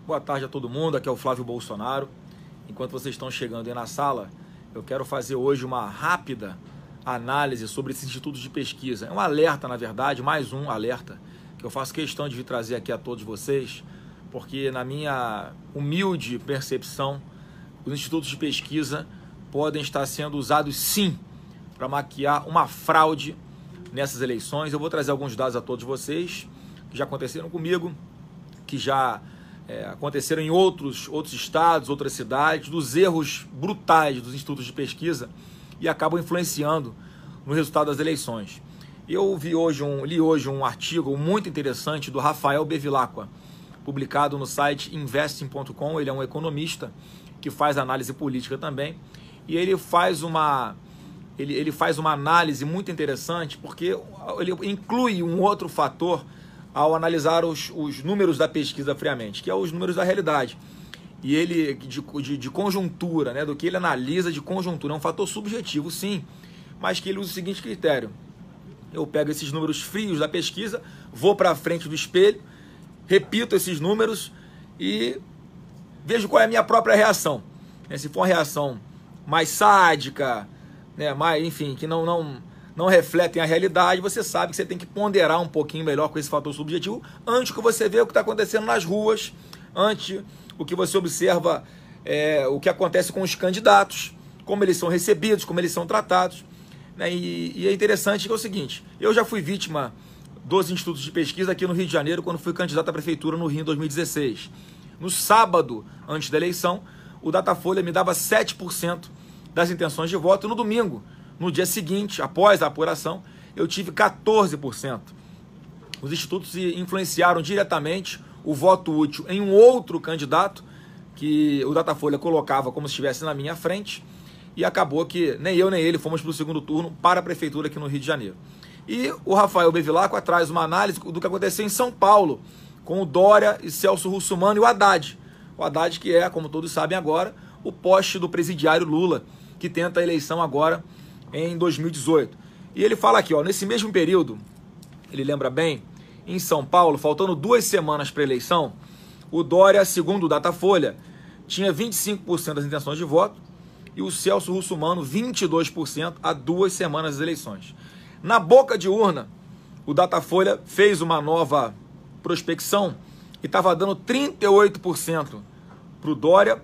Boa tarde a todo mundo, aqui é o Flávio Bolsonaro. Enquanto vocês estão chegando aí na sala, eu quero fazer hoje uma rápida análise sobre esses institutos de pesquisa. É um alerta, na verdade, mais um alerta, que eu faço questão de vir trazer aqui a todos vocês, porque na minha humilde percepção, os institutos de pesquisa podem estar sendo usados sim para maquiar uma fraude nessas eleições. Eu vou trazer alguns dados a todos vocês, que já aconteceram comigo, que já aconteceram em outros estados, outras cidades, dos erros brutais dos institutos de pesquisa e acabam influenciando no resultado das eleições. Eu li hoje um artigo muito interessante do Rafael Bevilacqua, publicado no site investing.com. Ele é um economista que faz análise política também, e ele faz uma análise muito interessante, porque ele inclui um outro fator ao analisar os números da pesquisa friamente, que é os números da realidade. E ele, de conjuntura, né, do que ele analisa de conjuntura, é um fator subjetivo, sim, mas que ele usa o seguinte critério: eu pego esses números frios da pesquisa, vou para a frente do espelho, repito esses números e vejo qual é a minha própria reação. Se for uma reação mais sádica, né, enfim, que não refletem a realidade, você sabe que você tem que ponderar um pouquinho melhor com esse fator subjetivo antes que você vê o que está acontecendo nas ruas, antes o que você observa, o que acontece com os candidatos, como eles são recebidos, como eles são tratados, né? E é interessante que é o seguinte: eu já fui vítima dos institutos de pesquisa aqui no Rio de Janeiro quando fui candidato à prefeitura no Rio em 2016. No sábado, antes da eleição, o Datafolha me dava 7% das intenções de voto, e no domingo, no dia seguinte, após a apuração, eu tive 14%. Os institutos influenciaram diretamente o voto útil em um outro candidato que o Datafolha colocava como se estivesse na minha frente, e acabou que nem eu nem ele fomos para o segundo turno para a prefeitura aqui no Rio de Janeiro. E o Rafael Bevilacqua traz uma análise do que aconteceu em São Paulo com o Dória e Celso Russomano e o Haddad. O Haddad, que é, como todos sabem agora, o poste do presidiário Lula, que tenta a eleição agora em 2018. E ele fala aqui, nesse mesmo período, ele lembra bem, em São Paulo, faltando 2 semanas para a eleição, o Dória, segundo o Datafolha, tinha 25% das intenções de voto e o Celso Russomano 22% há 2 semanas das eleições. Na boca de urna, o Datafolha fez uma nova prospecção e estava dando 38% para o Dória,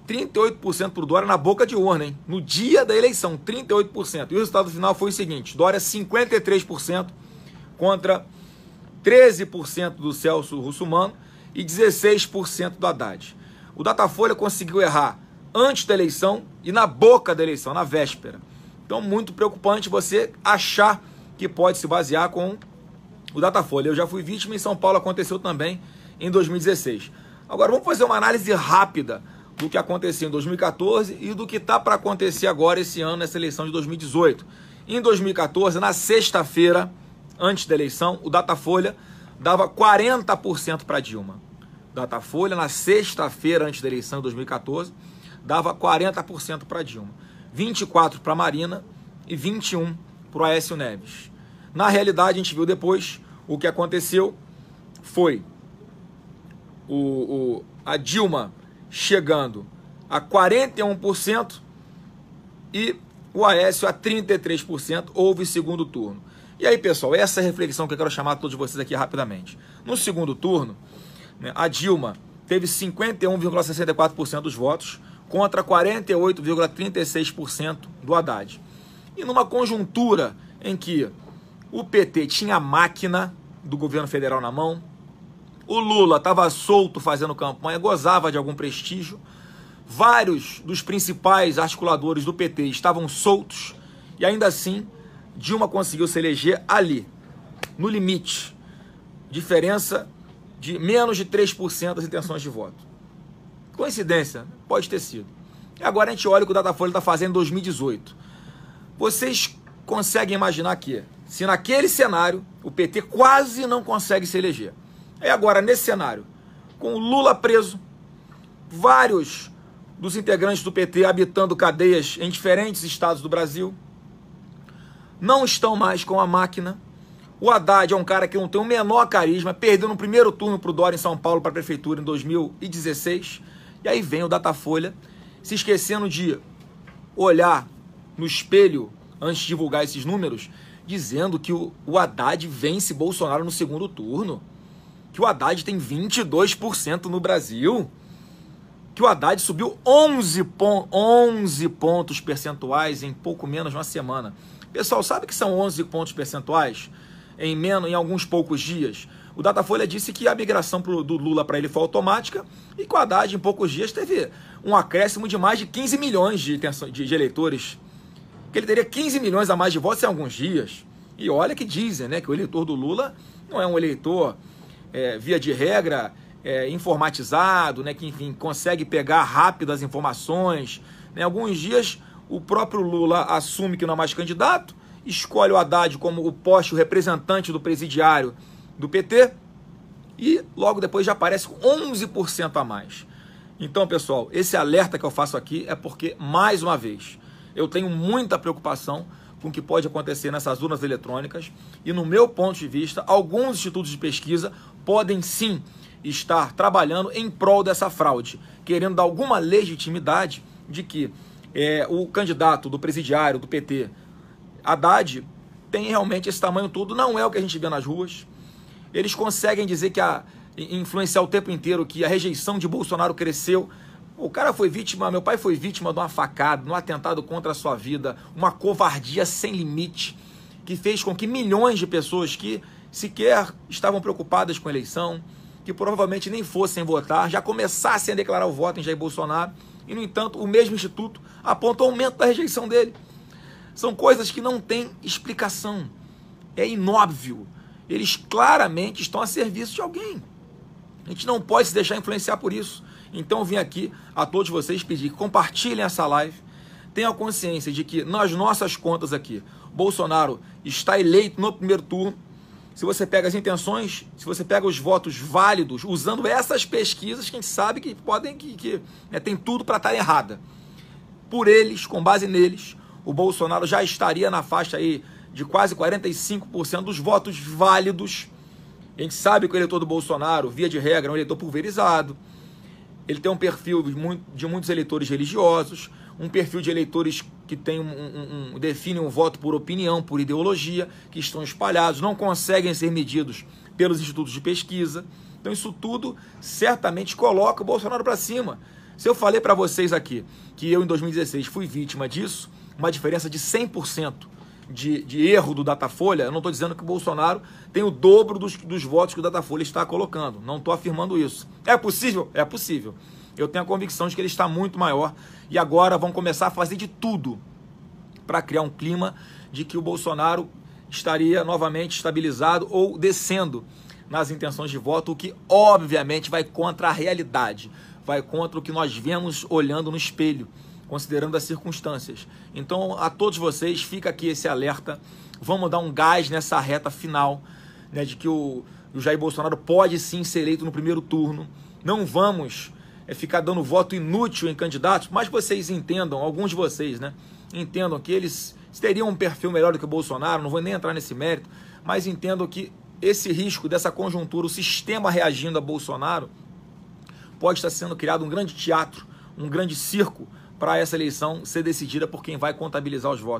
38% para o Dória na boca de urna, hein? No dia da eleição, 38%. E o resultado final foi o seguinte: Dória 53% contra 13% do Celso Russomano e 16% do Haddad. O Datafolha conseguiu errar antes da eleição e na boca da eleição, na véspera. Então, muito preocupante você achar que pode se basear com o Datafolha. Eu já fui vítima, em São Paulo aconteceu também em 2016. Agora, vamos fazer uma análise rápida do que aconteceu em 2014 e do que está para acontecer agora esse ano, nessa eleição de 2018. Em 2014, na sexta-feira, antes da eleição, o Datafolha dava 40% para Dilma. Datafolha, na sexta-feira, antes da eleição de 2014, dava 40% para Dilma. 24% para Marina e 21% para o Aécio Neves. Na realidade, a gente viu depois, o que aconteceu foi a Dilma chegando a 41% e o Aécio a 33%, houve segundo turno. E aí, pessoal, essa é a reflexão que eu quero chamar todos vocês aqui rapidamente. No segundo turno, né, a Dilma teve 51,64% dos votos contra 48,36% do Haddad. E numa conjuntura em que o PT tinha a máquina do governo federal na mão, o Lula estava solto fazendo campanha, gozava de algum prestígio, vários dos principais articuladores do PT estavam soltos, e ainda assim Dilma conseguiu se eleger ali, no limite, diferença de menos de 3% das intenções de voto. Coincidência? Pode ter sido. E agora a gente olha o que o Datafolha está fazendo em 2018. Vocês conseguem imaginar que, se naquele cenário o PT quase não consegue se eleger, e agora nesse cenário, com o Lula preso, vários dos integrantes do PT habitando cadeias em diferentes estados do Brasil, não estão mais com a máquina, O Haddad é um cara que não tem o menor carisma, perdeu no primeiro turno para o Dória em São Paulo para a prefeitura em 2016. E aí vem o Datafolha se esquecendo de olhar no espelho antes de divulgar esses números, dizendo que o Haddad vence Bolsonaro no segundo turno, que o Haddad tem 22% no Brasil, que o Haddad subiu 11 pontos percentuais em pouco menos de uma semana. Pessoal, sabe o que são 11 pontos percentuais em alguns poucos dias? O Datafolha disse que a migração do Lula para ele foi automática e que o Haddad em poucos dias teve um acréscimo de mais de 15 milhões de eleitores, que ele teria 15 milhões a mais de votos em alguns dias. E olha que dizem, né, que o eleitor do Lula não é um eleitor, via de regra, informatizado, né, que enfim, consegue pegar rápido as informações. Em alguns dias o próprio Lula assume que não é mais candidato, escolhe o Haddad como o poste, o representante do presidiário do PT, e logo depois já aparece com 11% a mais. Então, pessoal, esse alerta que eu faço aqui é porque, mais uma vez, eu tenho muita preocupação com o que pode acontecer nessas urnas eletrônicas e, no meu ponto de vista, alguns institutos de pesquisa podem sim estar trabalhando em prol dessa fraude, querendo dar alguma legitimidade de que o candidato do presidiário do PT, Haddad, tem realmente esse tamanho todo. Não é o que a gente vê nas ruas. Eles conseguem dizer influenciar o tempo inteiro que a rejeição de Bolsonaro cresceu. O cara foi vítima, meu pai foi vítima de uma facada, de um atentado contra a sua vida, uma covardia sem limite, que fez com que milhões de pessoas que sequer estavam preocupadas com a eleição, que provavelmente nem fossem votar, já começassem a declarar o voto em Jair Bolsonaro, e, no entanto, o mesmo instituto aponta o aumento da rejeição dele. São coisas que não têm explicação. É inóbvio. Eles claramente estão a serviço de alguém. A gente não pode se deixar influenciar por isso. Então eu vim aqui a todos vocês pedir que compartilhem essa live, tenham consciência de que nas nossas contas aqui, Bolsonaro está eleito no primeiro turno. Se você pega as intenções, se você pega os votos válidos, usando essas pesquisas, quem sabe que podem, tem tudo para estar errada. Por eles, com base neles, o Bolsonaro já estaria na faixa aí de quase 45% dos votos válidos. A gente sabe que o eleitor do Bolsonaro, via de regra, é um eleitor pulverizado. Ele tem um perfil de muitos eleitores religiosos, um perfil de eleitores que tem definem um voto por opinião, por ideologia, que estão espalhados, não conseguem ser medidos pelos institutos de pesquisa. Então isso tudo certamente coloca o Bolsonaro para cima. Se eu falei para vocês aqui que eu em 2016 fui vítima disso, uma diferença de 100% de erro do Datafolha, eu não estou dizendo que o Bolsonaro tem o dobro dos votos que o Datafolha está colocando. Não estou afirmando isso. É possível? É possível. Eu tenho a convicção de que ele está muito maior e agora vão começar a fazer de tudo para criar um clima de que o Bolsonaro estaria novamente estabilizado ou descendo nas intenções de voto, o que obviamente vai contra a realidade, vai contra o que nós vemos olhando no espelho, considerando as circunstâncias. Então, a todos vocês, fica aqui esse alerta. Vamos dar um gás nessa reta final, né, de que o Jair Bolsonaro pode sim ser eleito no primeiro turno. Não vamos ficar dando voto inútil em candidatos, mas vocês entendam, alguns de vocês, né, entendam que eles teriam um perfil melhor do que o Bolsonaro, não vou nem entrar nesse mérito, mas entendam que esse risco dessa conjuntura, o sistema reagindo a Bolsonaro, pode estar sendo criado um grande teatro, um grande circo, para essa eleição ser decidida por quem vai contabilizar os votos.